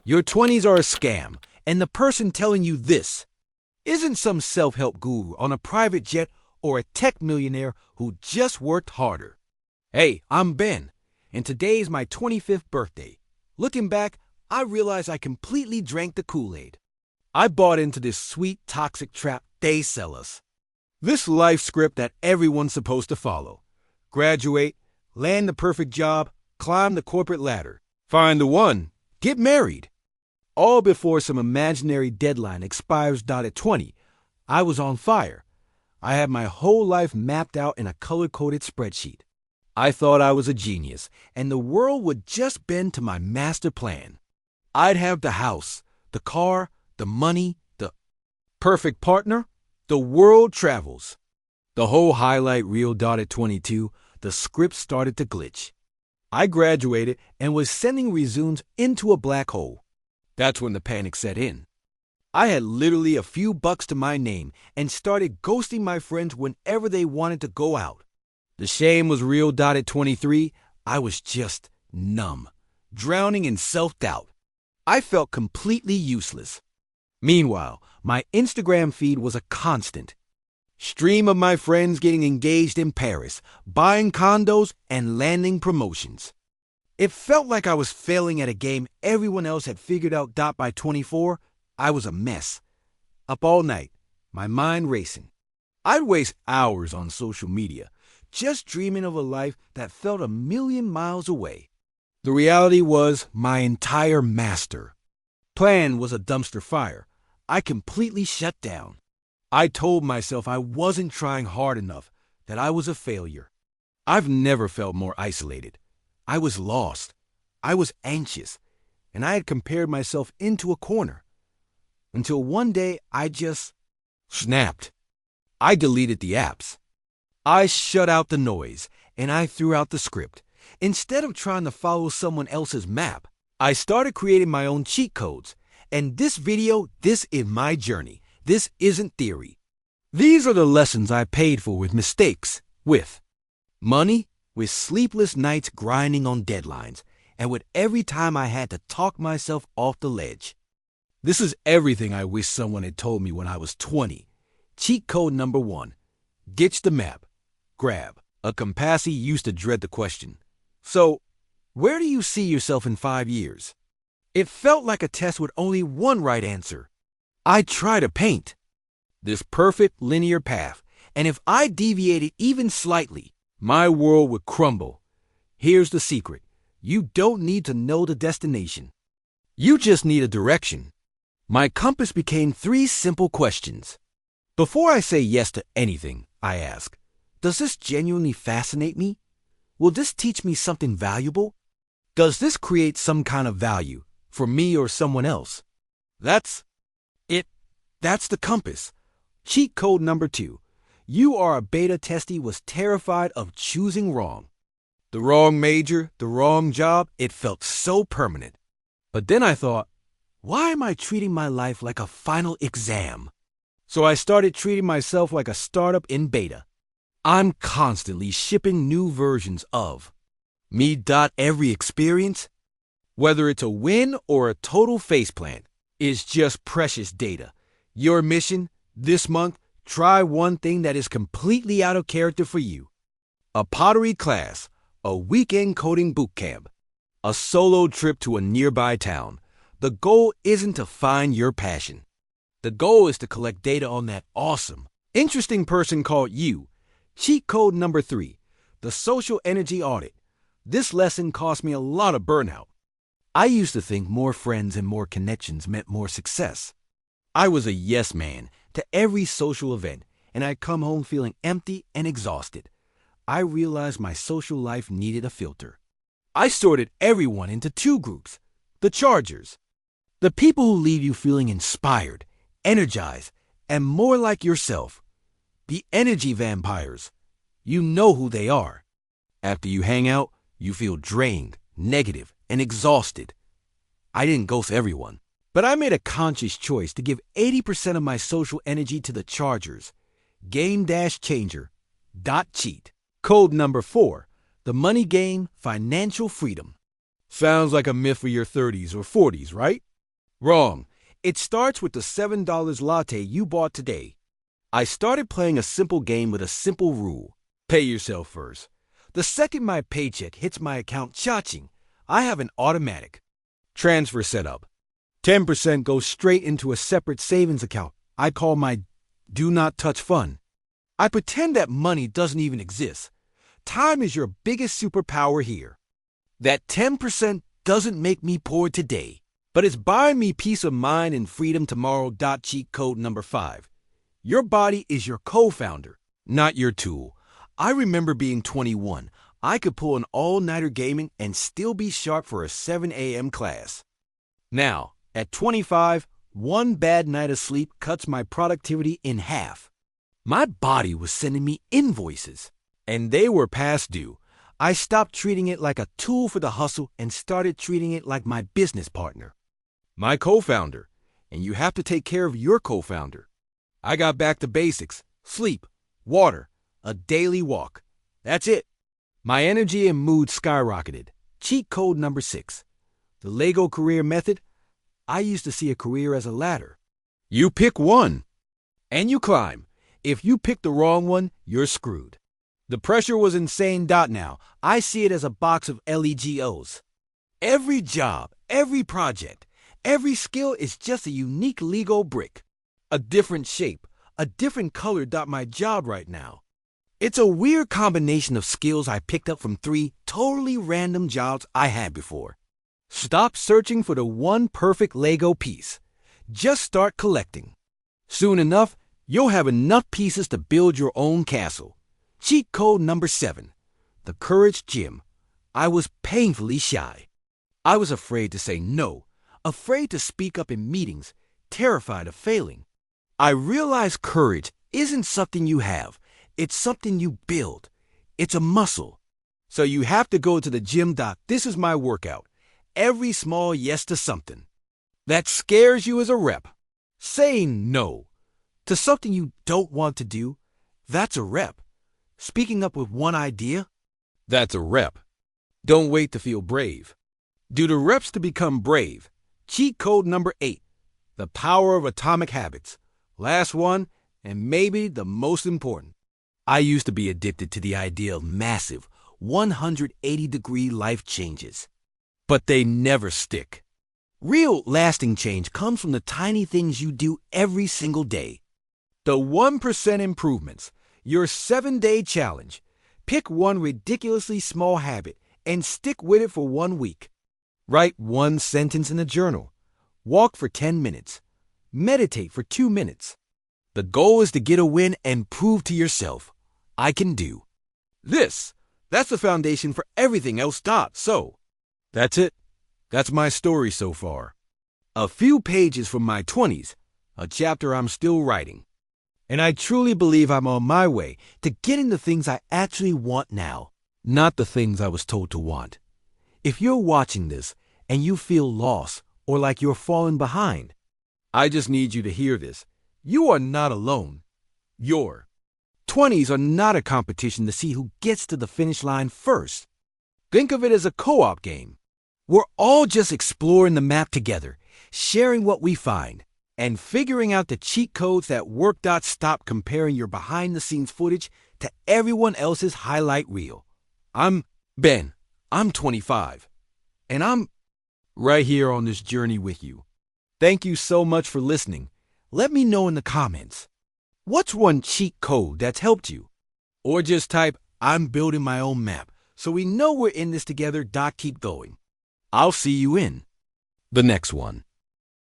Your 20s are a scam, and the person telling you this isn't some self-help guru on a private jet or a tech millionaire who just worked harder. Hey, I'm Ben, and today is my 25th birthday. Looking back, I realized I completely drank the Kool-Aid. I bought into this sweet, toxic trap they sell us. This life script that everyone's supposed to follow. Graduate, land the perfect job, climb the corporate ladder, find the one, get married. All before some imaginary deadline expires. At 20, I was on fire. I had my whole life mapped out in a color-coded spreadsheet. I thought I was a genius, and the world would just bend to my master plan. I'd have the house, the car, the money, the perfect partner. The world travels. The whole highlight reel. At 22, the script started to glitch. I graduated and was sending resumes into a black hole. That's when the panic set in. I had literally a few bucks to my name and started ghosting my friends whenever they wanted to go out. The shame was real. At 23, I was just numb, drowning in self-doubt. I felt completely useless. Meanwhile, my Instagram feed was a constant stream of my friends getting engaged in Paris, buying condos, and landing promotions. It felt like I was failing at a game everyone else had figured out. By 24, I was a mess. Up all night, my mind racing. I'd waste hours on social media, just dreaming of a life that felt a million miles away. The reality was my entire master plan was a dumpster fire. I completely shut down. I told myself I wasn't trying hard enough, that I was a failure. I've never felt more isolated. I was lost. I was anxious, and I had compared myself into a corner. Until one day, I just snapped. I deleted the apps. I shut out the noise, and I threw out the script. Instead of trying to follow someone else's map, I started creating my own cheat codes. And this video, this is my journey. This isn't theory. These are the lessons I paid for with mistakes, with money, with sleepless nights grinding on deadlines, and with every time I had to talk myself off the ledge. This is everything I wish someone had told me when I was 20. Cheat code number 1. Ditch the map. Grab. A compassi used to dread the question. So, where do you see yourself in 5 years? It felt like a test with only one right answer. I try to paint this perfect linear path, and if I deviated even slightly, my world would crumble. Here's the secret. You don't need to know the destination. You just need a direction. My compass became 3 simple questions. Before I say yes to anything, I ask, does this genuinely fascinate me? Will this teach me something valuable? Does this create some kind of value for me or someone else? That's it. That's the compass. Cheat code number 2. You are a beta testy was terrified of choosing wrong. The wrong major, the wrong job, it felt so permanent. But then I thought, why am I treating my life like a final exam? So I started treating myself like a startup in beta. I'm constantly shipping new versions of me. Every experience, whether it's a win or a total faceplant, is just precious data. Your mission this month, try one thing that is completely out of character for you. A pottery class, a weekend coding boot camp, a solo trip to a nearby town. The goal isn't to find your passion. The goal is to collect data on that awesome, interesting person called you. Cheat code number 3, the social energy audit. This lesson cost me a lot of burnout. I used to think more friends and more connections meant more success. I was a yes man to every social event, and I'd come home feeling empty and exhausted. I realized my social life needed a filter. I sorted everyone into 2 groups. The chargers. The people who leave you feeling inspired, energized, and more like yourself. The energy vampires. You know who they are. After you hang out, you feel drained, negative, and exhausted. I didn't ghost everyone, but I made a conscious choice to give 80% of my social energy to the chargers. Game-changer. Cheat. Code number 4. The money game, financial freedom. Sounds like a myth for your 30s or 40s, right? Wrong. It starts with the $7 latte you bought today. I started playing a simple game with a simple rule. Pay yourself first. The second my paycheck hits my account, cha-ching, I have an automatic transfer set up. 10% goes straight into a separate savings account I call my do not touch fund. I pretend that money doesn't even exist. Time is your biggest superpower here. That 10% doesn't make me poor today, but it's buying me peace of mind and freedom tomorrow. Cheat code number 5. Your body is your co-founder, not your tool. I remember being 21. I could pull an all-nighter gaming and still be sharp for a 7 a.m. class. Now, at 25, one bad night of sleep cuts my productivity in half. My body was sending me invoices, and they were past due. I stopped treating it like a tool for the hustle and started treating it like my business partner. My co-founder, and you have to take care of your co-founder. I got back to basics: sleep, water, a daily walk. That's it. My energy and mood skyrocketed. Cheat code number 6. The Lego career method. I used to see a career as a ladder. You pick one, and you climb. If you pick the wrong one, you're screwed. The pressure was insane. Now, I see it as a box of Legos. Every job, every project, every skill is just a unique Lego brick. A different shape, a different color. My job right now. It's a weird combination of skills I picked up from 3 totally random jobs I had before. Stop searching for the one perfect Lego piece. Just start collecting. Soon enough, you'll have enough pieces to build your own castle. Cheat code number 7. The courage gym. I was painfully shy. I was afraid to say no, afraid to speak up in meetings, terrified of failing. I realized courage isn't something you have. It's something you build. It's a muscle. So you have to go to the gym. This is my workout. Every small yes to something that scares you is a rep. Saying no to something you don't want to do, that's a rep. Speaking up with one idea, that's a rep. Don't wait to feel brave. Do the reps to become brave. Cheat code number 8. The power of atomic habits. Last one, and maybe the most important. I used to be addicted to the idea of massive, 180-degree life changes. But they never stick. Real lasting change comes from the tiny things you do every single day. The 1% improvements, your 7-day challenge. Pick one ridiculously small habit and stick with it for 1 week. Write 1 sentence in a journal. Walk for 10 minutes. Meditate for 2 minutes. The goal is to get a win and prove to yourself, I can do this. That's the foundation for everything else. So, that's it. That's my story so far. A few pages from my 20s, a chapter I'm still writing. And I truly believe I'm on my way to getting the things I actually want now, not the things I was told to want. If you're watching this and you feel lost or like you're falling behind, I just need you to hear this. You are not alone. Your 20s are not a competition to see who gets to the finish line first. Think of it as a co-op game. We're all just exploring the map together, sharing what we find, and figuring out the cheat codes that work. Stop comparing your behind-the-scenes footage to everyone else's highlight reel. I'm Ben. I'm 25. And I'm right here on this journey with you. Thank you so much for listening. Let me know in the comments. What's one cheat code that's helped you? Or just type, I'm building my own map, so we know we're in this together. Keep going. I'll see you in the next one.